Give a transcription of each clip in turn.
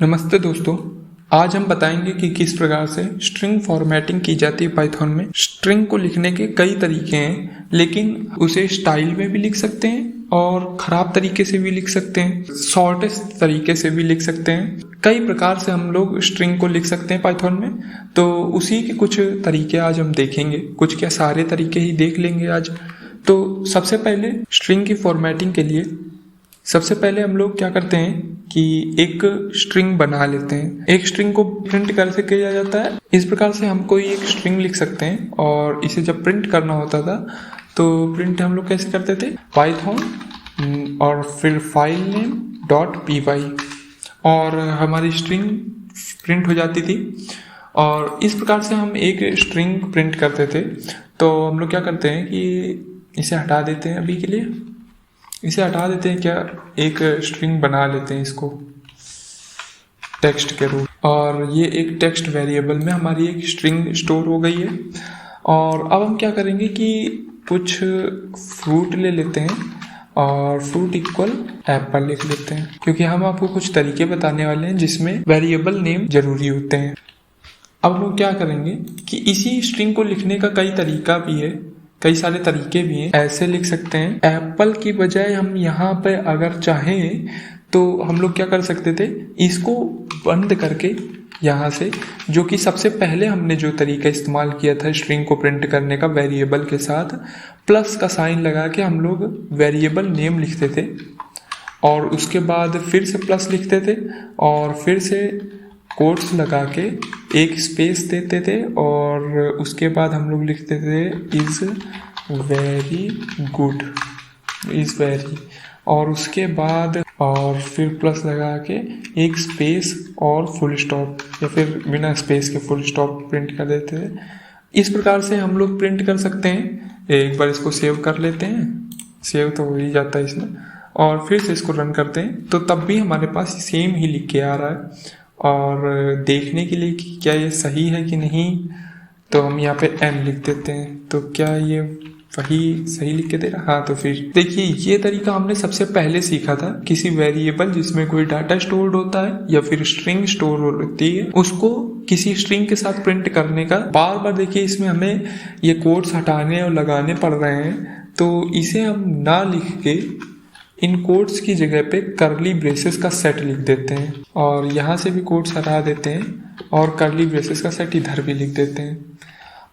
नमस्ते दोस्तों। आज हम बताएंगे कि किस प्रकार से स्ट्रिंग फॉर्मेटिंग की जाती है पाइथन में। स्ट्रिंग को लिखने के कई तरीके हैं, लेकिन उसे स्टाइल में भी लिख सकते हैं और ख़राब तरीके से भी लिख सकते हैं, शॉर्टेस्ट तरीके से भी लिख सकते हैं। कई प्रकार से हम लोग स्ट्रिंग को लिख सकते हैं पाइथन में। तो उसी के कुछ तरीके आज हम देखेंगे, कुछ क्या सारे तरीके ही देख लेंगे आज। तो सबसे पहले स्ट्रिंग की फॉर्मेटिंग के लिए सबसे पहले हम लोग क्या करते हैं कि एक स्ट्रिंग बना लेते हैं। एक स्ट्रिंग को प्रिंट कैसे किया जाता है, इस प्रकार से हम कोई एक स्ट्रिंग लिख सकते हैं और इसे जब प्रिंट करना होता था तो प्रिंट हम लोग कैसे करते थे, पाइथन और फिर फाइल नेम .py और हमारी स्ट्रिंग प्रिंट हो जाती थी। और इस प्रकार से हम एक स्ट्रिंग प्रिंट करते थे। तो हम लोग क्या करते हैं कि इसे हटा देते हैं, अभी के लिए इसे हटा देते हैं। क्या एक स्ट्रिंग बना लेते हैं इसको टेक्स्ट के रूप, और ये एक टेक्स्ट वेरिएबल में हमारी एक स्ट्रिंग स्टोर हो गई है। और अब हम क्या करेंगे कि कुछ फ्रूट ले लेते हैं और फ्रूट इक्वल एप्पल लिख लेते हैं, क्योंकि हम आपको कुछ तरीके बताने वाले हैं जिसमें वेरिएबल नेम जरूरी होते हैं। अब हम लोग क्या करेंगे कि इसी स्ट्रिंग को लिखने का कई तरीका भी है, कई सारे तरीके भी हैं। ऐसे लिख सकते हैं, एप्पल की बजाय हम यहाँ पे अगर चाहें तो हम लोग क्या कर सकते थे, इसको बंद करके यहाँ से, जो कि सबसे पहले हमने जो तरीका इस्तेमाल किया था स्ट्रिंग को प्रिंट करने का, वेरिएबल के साथ प्लस का साइन लगा के हम लोग वेरिएबल नेम लिखते थे और उसके बाद फिर से प्लस लिखते थे और फिर से कोट्स लगा के एक स्पेस देते थे और उसके बाद हम लोग लिखते थे is very good, is very, और उसके बाद और फिर प्लस लगा के एक स्पेस और फुल स्टॉप, या फिर बिना स्पेस के फुल स्टॉप प्रिंट कर देते थे। इस प्रकार से हम लोग प्रिंट कर सकते हैं। एक बार इसको सेव कर लेते हैं, सेव तो हो ही जाता है इसमें, और फिर से इसको रन करते हैं तो तब भी हमारे पास सेम ही लिख के आ रहा है। और देखने के लिए कि क्या ये सही है कि नहीं, तो हम यहाँ पे n लिख देते हैं। तो क्या ये वही सही लिख के दे रहा? हाँ, तो फिर देखिए, ये तरीका हमने सबसे पहले सीखा था। किसी वेरिएबल जिसमें कोई डाटा स्टोर्ड होता है या फिर स्ट्रिंग स्टोर होती है, उसको किसी स्ट्रिंग के साथ प्रिंट करने का। बार बार देखिए इसमें हमें ये कोड्स हटाने और लगाने पड़ रहे हैं, तो इसे हम ना लिख के इन कोट्स की जगह पे कर्ली ब्रेसेस का सेट लिख देते हैं और यहाँ से भी कोट्स हटा देते हैं और कर्ली ब्रेसेस का सेट इधर भी लिख देते हैं।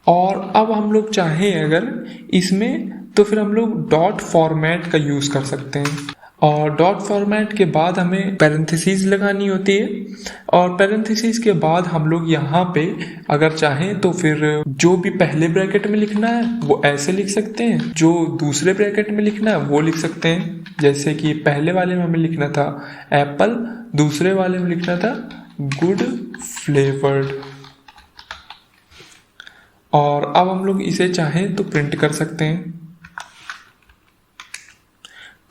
और अब हम लोग चाहें अगर इसमें, तो फिर हम लोग डॉट फॉर्मेट का यूज़ कर सकते हैं। और डॉट फॉर्मेट के बाद हमें पैरेंथेसिस लगानी होती है और पैरेंथेसिस के बाद हम लोग यहाँ पे अगर चाहें तो फिर जो भी पहले ब्रैकेट में लिखना है वो ऐसे लिख सकते हैं, जो दूसरे ब्रैकेट में लिखना है वो लिख सकते हैं। जैसे कि पहले वाले में हमें लिखना था एप्पल, दूसरे वाले में लिखना था गुड फ्लेवर्ड। और अब हम लोग इसे चाहें तो प्रिंट कर सकते हैं।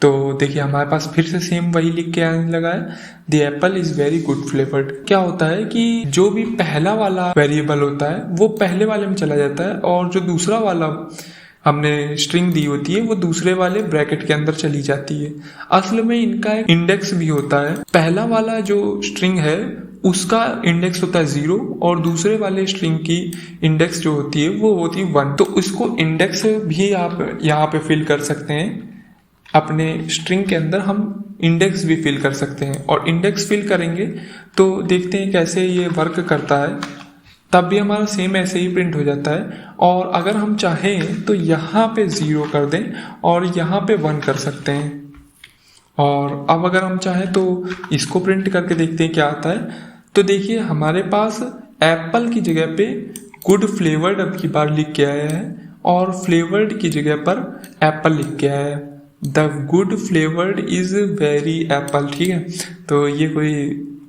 तो देखिए हमारे पास फिर से सेम वही लिख के आने लगा है, the Apple is very good flavoured. क्या होता है कि जो भी पहला वाला वेरिएबल होता है वो पहले वाले में चला जाता है और जो दूसरा वाला हमने स्ट्रिंग दी होती है वो दूसरे वाले ब्रैकेट के अंदर चली जाती है। असल में इनका एक इंडेक्स भी होता है। पहला वाला जो स्ट्रिंग है उसका इंडेक्स होता है 0 और दूसरे वाले स्ट्रिंग की इंडेक्स जो होती है वो होती है 1। तो उसको इंडेक्स भी आप यहाँ पे फिल कर सकते हैं। अपने स्ट्रिंग के अंदर हम इंडेक्स भी फिल कर सकते हैं और इंडेक्स फिल करेंगे तो देखते हैं कैसे ये वर्क करता है। तब भी हमारा सेम ऐसे ही प्रिंट हो जाता है। और अगर हम चाहें तो यहाँ पे 0 कर दें और यहाँ पे 1 कर सकते हैं। और अब अगर हम चाहें तो इसको प्रिंट करके देखते हैं क्या आता है। तो देखिए हमारे पास एप्पल की जगह पे गुड फ्लेवर्ड अब की बार लिख के आया है और फ्लेवर्ड की जगह पर एप्पल लिख के आया है। The good flavoured is very Apple, ठीक है। तो ये कोई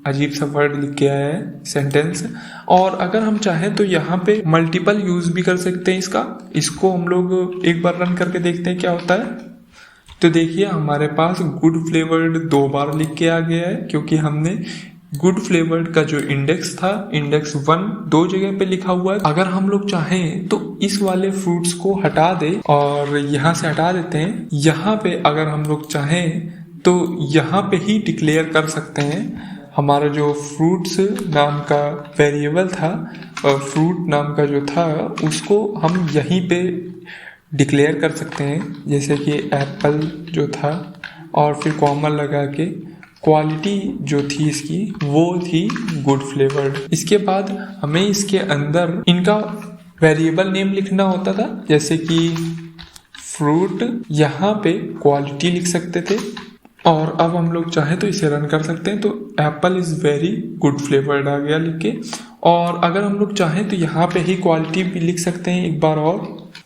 अजीब सा वर्ड लिख के आया है सेंटेंस। और अगर हम चाहें तो यहाँ पे मल्टीपल यूज भी कर सकते हैं इसका। इसको हम लोग एक बार रन करके देखते हैं क्या होता है। तो देखिए हमारे पास गुड फ्लेवर्ड 2 बार लिख के आ गया है, क्योंकि हमने गुड फ्लेवर्ड का जो इंडेक्स था, इंडेक्स 1 2 जगह पे लिखा हुआ है। अगर हम लोग चाहें तो इस वाले फ्रूट्स को हटा दे और यहाँ से हटा देते हैं। यहाँ पे अगर हम लोग चाहें तो यहाँ पे ही डिक्लेयर कर सकते हैं हमारा जो फ्रूट्स नाम का वेरिएबल था, फ्रूट नाम का जो था, उसको हम यहीं पे डिक्लेयर कर सकते हैं, जैसे कि एप्पल जो था और फिर कॉमा लगा के क्वालिटी जो थी इसकी वो थी गुड फ्लेवर्ड। इसके बाद हमें इसके अंदर इनका वेरिएबल नेम लिखना होता था, जैसे कि फ्रूट, यहाँ पे क्वालिटी लिख सकते थे और अब हम लोग चाहे तो इसे रन कर सकते हैं तो apple is very good flavoured आ गया लिख के। और अगर हम लोग चाहें तो यहाँ पे ही क्वालिटी भी लिख सकते हैं एक बार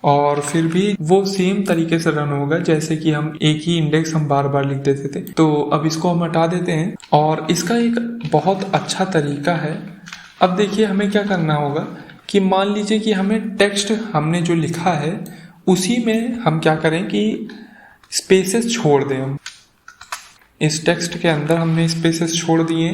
और फिर भी वो सेम तरीके से रन होगा जैसे कि हम एक ही इंडेक्स हम बार बार लिख देते थे। तो अब इसको हम हटा देते हैं और इसका एक बहुत अच्छा तरीका है। अब देखिए हमें क्या करना होगा कि मान लीजिए कि हमें टेक्स्ट हमने जो लिखा है उसी में हम क्या करें कि स्पेसेस छोड़ दें। हम इस टेक्स्ट के अंदर हमने स्पेसेस छोड़ दिए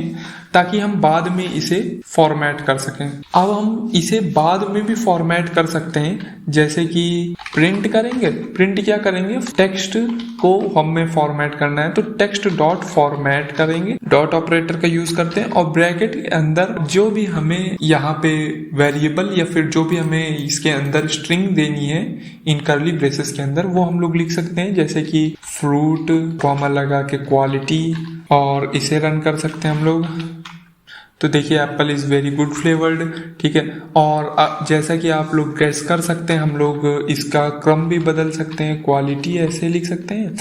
ताकि हम बाद में इसे फॉर्मेट कर सकें। अब हम इसे बाद में भी फॉर्मेट कर सकते हैं, जैसे कि प्रिंट करेंगे। प्रिंट क्या करेंगे, टेक्स्ट को हमें फॉर्मेट करना है तो टेक्स्ट डॉट फॉर्मेट करेंगे, डॉट ऑपरेटर का यूज करते हैं और ब्रैकेट के अंदर जो भी हमें यहाँ पे वेरिएबल या फिर जो भी हमें इसके अंदर स्ट्रिंग देनी है इन कर्ली ब्रेसेस के अंदर वो हम लोग लिख सकते हैं, जैसे कि फ्रूट कॉमा लगा के क्वालिटी, और इसे रन कर सकते हैं हम लोग। तो देखिए Apple is very good flavoured, ठीक है। और जैसा कि आप लोग गेस कर सकते हैं हम लोग इसका क्रम भी बदल सकते हैं, क्वालिटी ऐसे लिख सकते हैं,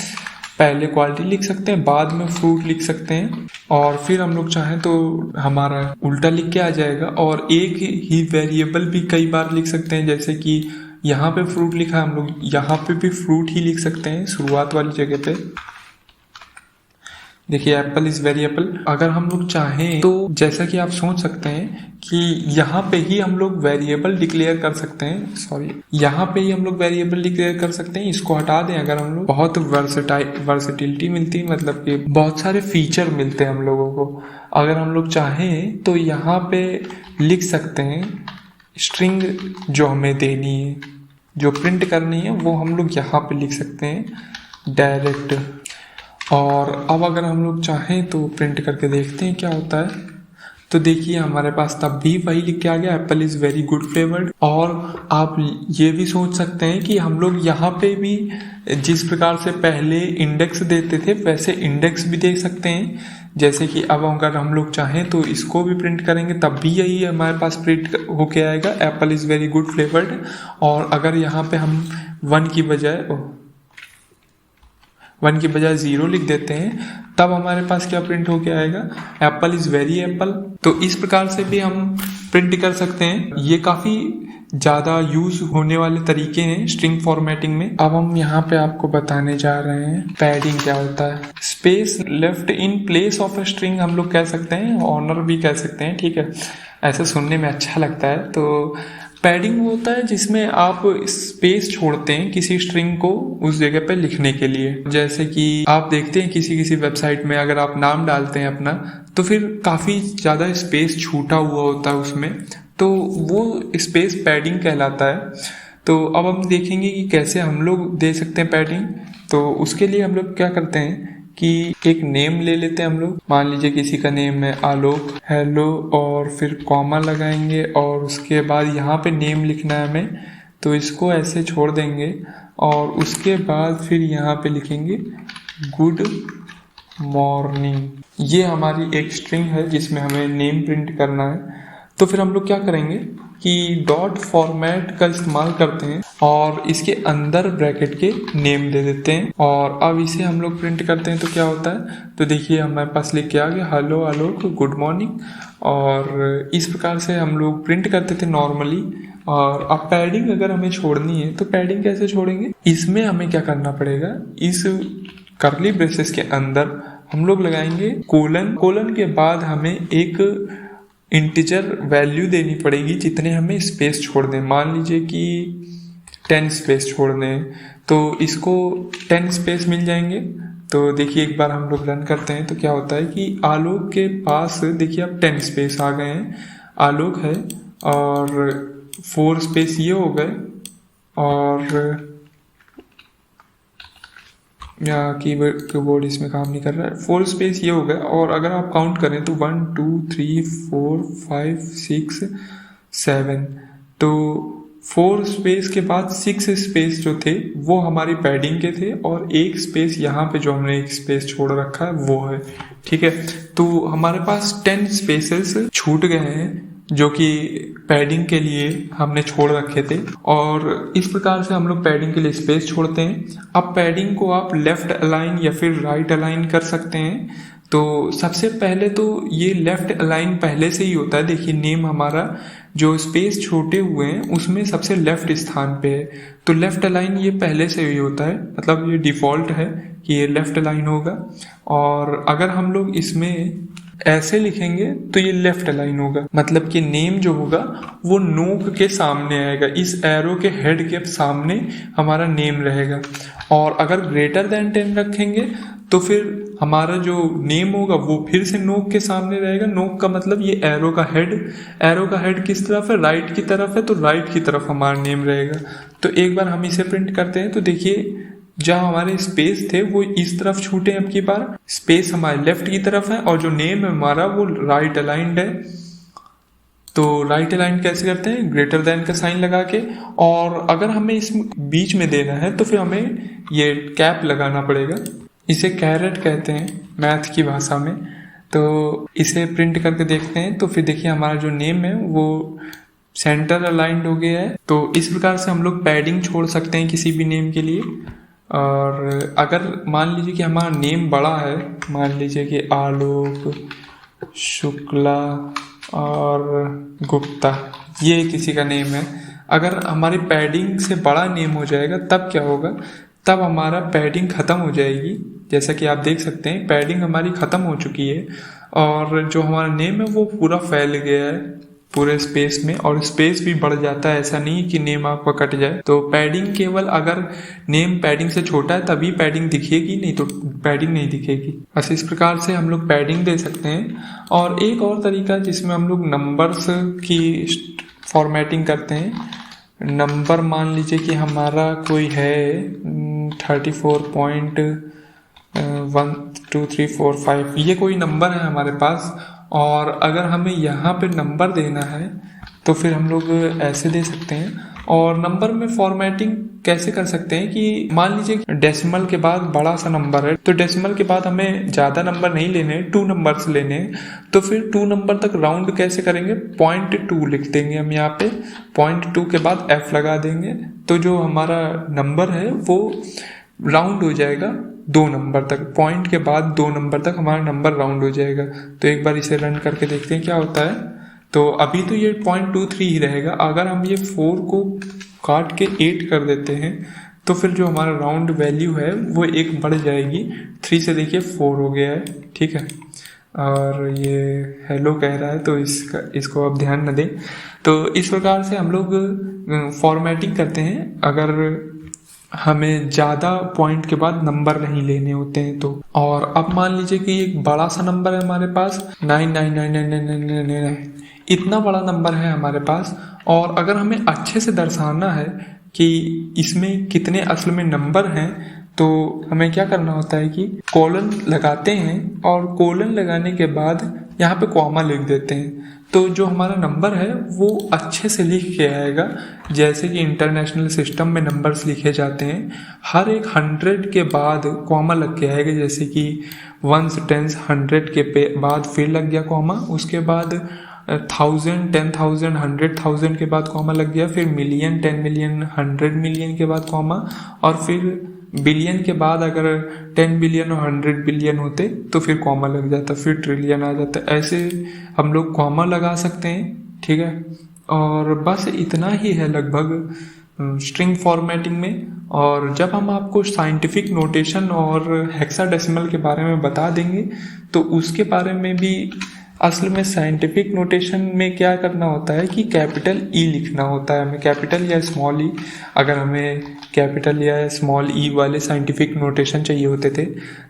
पहले क्वालिटी लिख सकते हैं बाद में फ्रूट लिख सकते हैं और फिर हम लोग चाहें तो हमारा उल्टा लिख के आ जाएगा। और एक ही वेरिएबल भी कई बार लिख सकते हैं, जैसे कि यहाँ पे फ्रूट लिखा है हम लोग यहाँ पे भी फ्रूट ही लिख सकते हैं शुरुआत वाली जगह पे। देखिए एप्पल इज वेरी एप्पल। अगर हम लोग चाहें तो जैसा कि आप सोच सकते हैं कि यहाँ पे ही हम लोग वेरिएबल डिक्लेयर कर सकते हैं, यहाँ पे ही हम लोग वेरिएबल डिक्लेयर कर सकते हैं। इसको हटा दें अगर हम लोग, बहुत वर्सेटिलिटी मिलती है, मतलब कि बहुत सारे फीचर मिलते हैं हम लोगों को। अगर हम लोग चाहें तो यहाँ पे लिख सकते हैं स्ट्रिंग जो हमें देनी है, जो प्रिंट करनी है वो हम लोग यहाँ पे लिख सकते हैं डायरेक्ट। और अब अगर हम लोग चाहें तो प्रिंट करके देखते हैं क्या होता है। तो देखिए हमारे पास तब भी वही लिख के आ गया, Apple is very good flavoured. और आप ये भी सोच सकते हैं कि हम लोग यहाँ पे भी जिस प्रकार से पहले इंडेक्स देते थे वैसे इंडेक्स भी दे सकते हैं, जैसे कि अब अगर हम लोग चाहें तो इसको भी प्रिंट करेंगे तब भी यही हमारे पास प्रिंट होके आएगा, Apple is very good flavoured. और अगर यहाँ पे हम 1 की बजाय 0 लिख देते हैं तब हमारे पास क्या प्रिंट होके आएगा, एप्पल इज़ वेरी एप्पल। तो इस प्रकार से भी हम प्रिंट कर सकते हैं। ये काफ़ी ज़्यादा यूज होने वाले तरीके हैं स्ट्रिंग फॉर्मेटिंग में। अब हम यहाँ पे आपको बताने जा रहे हैं पैडिंग क्या होता है। Space left in place of a string हम लोग कह सकते हैं, ऑनर भी कह सकते हैं, ठीक है, ऐसे सुनने में अच्छा लगता है। तो पैडिंग वो होता है जिसमें आप स्पेस छोड़ते हैं किसी स्ट्रिंग को उस जगह पे लिखने के लिए। जैसे कि आप देखते हैं किसी वेबसाइट में अगर आप नाम डालते हैं अपना तो फिर काफ़ी ज़्यादा स्पेस छूटा हुआ होता है उसमें, तो वो स्पेस पैडिंग कहलाता है। तो अब हम देखेंगे कि कैसे हम लोग दे सकते हैं पैडिंग। तो उसके लिए हम लोग क्या करते हैं कि एक नेम ले लेते हैं हम लोग, मान लीजिए किसी का नेम है आलोक, हेलो, और फिर कॉमा लगाएंगे और उसके बाद यहाँ पे नेम लिखना है हमें, तो इसको ऐसे छोड़ देंगे और उसके बाद फिर यहाँ पे लिखेंगे गुड मॉर्निंग। ये हमारी एक स्ट्रिंग है जिसमें हमें नेम प्रिंट करना है। तो फिर हम लोग क्या करेंगे कि डॉट फॉर्मेट का इस्तेमाल करते हैं और इसके अंदर ब्रैकेट के नेम दे देते हैं और अब इसे हम लोग प्रिंट करते हैं तो क्या होता है। तो देखिए हमारे पास लिख के आ गया हेलो आलोक गुड मॉर्निंग, और इस प्रकार से हम लोग प्रिंट करते थे नॉर्मली। और अब पैडिंग अगर हमें छोड़नी है तो पैडिंग कैसे छोड़ेंगे, इसमें हमें क्या करना पड़ेगा, इस कर्ली ब्रेसेस के अंदर हम लोग लगाएंगे कोलन के बाद हमें एक इंटीजर वैल्यू देनी पड़ेगी जितने हमें स्पेस छोड़ दें। मान लीजिए कि 10 स्पेस छोड़ दें तो इसको 10 स्पेस मिल जाएंगे। तो देखिए एक बार हम लोग रन करते हैं तो क्या होता है कि आलोक के पास देखिए अब 10 स्पेस आ गए हैं, आलोक है और 4 स्पेस ये हो गए और या कीबोर्ड इसमें काम नहीं कर रहा है। 4 स्पेस ये हो गया। और अगर आप काउंट करें तो 1 2 3 4 5 6 7, तो 4 स्पेस के बाद 6 स्पेस जो थे वो हमारी पैडिंग के थे, और एक स्पेस यहाँ पे जो हमने एक स्पेस छोड़ रखा है वो है। ठीक है, तो हमारे पास 10 स्पेसेस छूट गए हैं जो कि पैडिंग के लिए हमने छोड़ रखे थे, और इस प्रकार से हम लोग पैडिंग के लिए स्पेस छोड़ते हैं। अब पैडिंग को आप लेफ्ट अलाइन या फिर राइट अलाइन कर सकते हैं। तो सबसे पहले तो ये लेफ्ट अलाइन पहले से ही होता है। देखिए नेम हमारा जो स्पेस छोटे हुए हैं उसमें सबसे लेफ्ट स्थान पे है, तो लेफ्ट अलाइन ये पहले से ही होता है, मतलब ये डिफ़ॉल्ट है कि ये लेफ्ट अलाइन होगा। और अगर हम लोग इसमें ऐसे लिखेंगे तो ये लेफ्ट अलाइन होगा, मतलब कि नेम जो होगा वो नोक के सामने आएगा, इस एरो के हेड के सामने हमारा नेम रहेगा। और अगर ग्रेटर देन 10 रखेंगे तो फिर हमारा जो नेम होगा वो फिर से नोक के सामने रहेगा। नोक का मतलब ये एरो का हेड किस तरफ है, राइट की तरफ है, तो राइट की तरफ हमारा नेम रहेगा। तो एक बार हम इसे प्रिंट करते हैं तो देखिए जहाँ हमारे स्पेस थे वो इस तरफ छूटे, अब की बार स्पेस हमारे लेफ्ट की तरफ है और जो नेम है हमारा वो राइट अलाइंड है। तो राइट अलाइन कैसे करते हैं, ग्रेटर देन का साइन लगा के। और अगर हमें इस बीच में देना है तो फिर हमें ये कैप लगाना पड़ेगा, इसे कैरेट कहते हैं मैथ की भाषा में। तो इसे प्रिंट करके देखते हैं तो फिर देखिए हमारा जो नेम है वो सेंटर अलाइंड हो गया है। तो इस प्रकार से हम लोग पैडिंग छोड़ सकते हैं किसी भी नेम के लिए। और अगर मान लीजिए कि हमारा नेम बड़ा है, मान लीजिए कि आलोक शुक्ला और गुप्ता, ये किसी का नेम है, अगर हमारी पैडिंग से बड़ा नेम हो जाएगा तब क्या होगा, तब हमारा पैडिंग ख़त्म हो जाएगी। जैसा कि आप देख सकते हैं पैडिंग हमारी ख़त्म हो चुकी है और जो हमारा नेम है वो पूरा फैल गया है पूरे स्पेस में, और स्पेस भी बढ़ जाता है। ऐसा नहीं कि नेम आपका कट जाए। तो पैडिंग केवल अगर नेम पैडिंग से छोटा है तभी पैडिंग दिखेगी, नहीं तो पैडिंग नहीं दिखेगी। बस इस प्रकार से हम लोग पैडिंग दे सकते हैं। और एक और तरीका जिसमें हम लोग नंबर्स की फॉर्मेटिंग करते हैं, नंबर मान लीजिए कि हमारा कोई है 34.12345, ये कोई नंबर है हमारे पास, और अगर हमें यहाँ पे नंबर देना है तो फिर हम लोग ऐसे दे सकते हैं। और नंबर में फॉर्मेटिंग कैसे कर सकते हैं कि मान लीजिए डेसिमल के बाद बड़ा सा नंबर है, तो डेसिमल के बाद हमें ज़्यादा नंबर नहीं लेने, 2 नंबर्स लेने हैं, तो फिर 2 नंबर तक राउंड कैसे करेंगे, 0.2 लिख देंगे हम यहाँ पे, 0.2 के बाद F लगा देंगे, तो जो हमारा नंबर है वो राउंड हो जाएगा 2 नंबर तक, पॉइंट के बाद 2 नंबर तक हमारा नंबर राउंड हो जाएगा। तो एक बार इसे रन करके देखते हैं क्या होता है। तो अभी तो ये 0.23 ही रहेगा। अगर हम ये 4 को काट के 8 कर देते हैं तो फिर जो हमारा राउंड वैल्यू है वो 1 बढ़ जाएगी, 3 से देखिए 4 हो गया है। ठीक है, और ये हेलो कह रहा है तो इसको आप ध्यान न दें। तो इस प्रकार से हम लोग फॉर्मेटिंग करते हैं अगर हमें ज़्यादा पॉइंट के बाद नंबर नहीं लेने होते हैं तो। और अब मान लीजिए कि एक बड़ा सा नंबर है हमारे पास 99999999, इतना बड़ा नंबर है हमारे पास, और अगर हमें अच्छे से दर्शाना है कि इसमें कितने असल में नंबर हैं तो हमें क्या करना होता है कि कोलन लगाते हैं, और कोलन लगाने के बाद यहाँ पे कॉमा लिख देते हैं। तो जो हमारा नंबर है वो अच्छे से लिख के आएगा, जैसे कि इंटरनेशनल सिस्टम में नंबर्स लिखे जाते हैं। हर एक 100 के बाद कॉमा लग के आएगा, जैसे कि 1s 10s 100 के बाद फिर लग गया कॉमा, उसके बाद 1000 10,000 100,000 के बाद कॉमा लग गया, फिर मिलियन 10 मिलियन 100 मिलियन के बाद कॉमा, और फिर बिलियन के बाद अगर 10 बिलियन और 100 बिलियन होते तो फिर कॉमा लग जाता, फिर ट्रिलियन आ जाता। ऐसे हम लोग कॉमा लगा सकते हैं। ठीक है, और बस इतना ही है लगभग स्ट्रिंग फॉर्मेटिंग में। और जब हम आपको साइंटिफिक नोटेशन और हेक्साडेसिमल के बारे में बता देंगे तो उसके बारे में भी, असल में साइंटिफिक नोटेशन में क्या करना होता है कि कैपिटल ई लिखना होता है हमें, कैपिटल या स्मॉल ई। अगर हमें कैपिटल या स्मॉल ई वाले साइंटिफिक नोटेशन चाहिए होते थे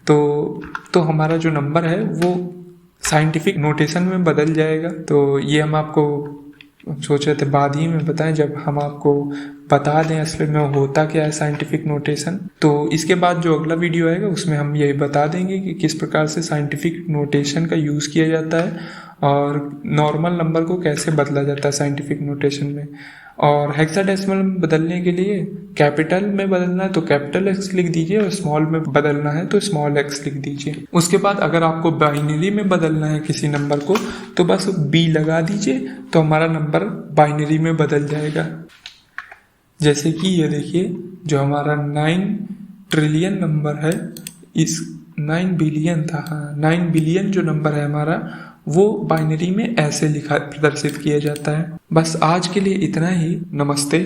तो हमारा जो नंबर है वो साइंटिफिक नोटेशन में बदल जाएगा। तो ये हम आपको सोच रहे थे बाद ही में बताएं जब हम आपको बता दें असल में होता क्या है साइंटिफिक नोटेशन। तो इसके बाद जो अगला वीडियो आएगा उसमें हम ये बता देंगे कि किस प्रकार से साइंटिफिक नोटेशन का यूज़ किया जाता है और नॉर्मल नंबर को कैसे बदला जाता है साइंटिफिक नोटेशन में। और हेक्साडेसिमल में बदलने के लिए कैपिटल में बदलना है तो कैपिटल एक्स लिख दीजिए और स्मॉल में बदलना है तो स्मॉल एक्स लिख दीजिए। उसके बाद अगर आपको बाइनरी में बदलना है किसी नंबर को तो बस बी लगा दीजिए तो हमारा नंबर बाइनरी में बदल जाएगा। जैसे कि ये देखिए जो हमारा 9 ट्रिलियन नंबर है, इस 9 बिलियन था, हाँ 9 बिलियन जो नंबर है हमारा वो बाइनरी में ऐसे लिखा प्रदर्शित किया जाता है। बस आज के लिए इतना ही। नमस्ते।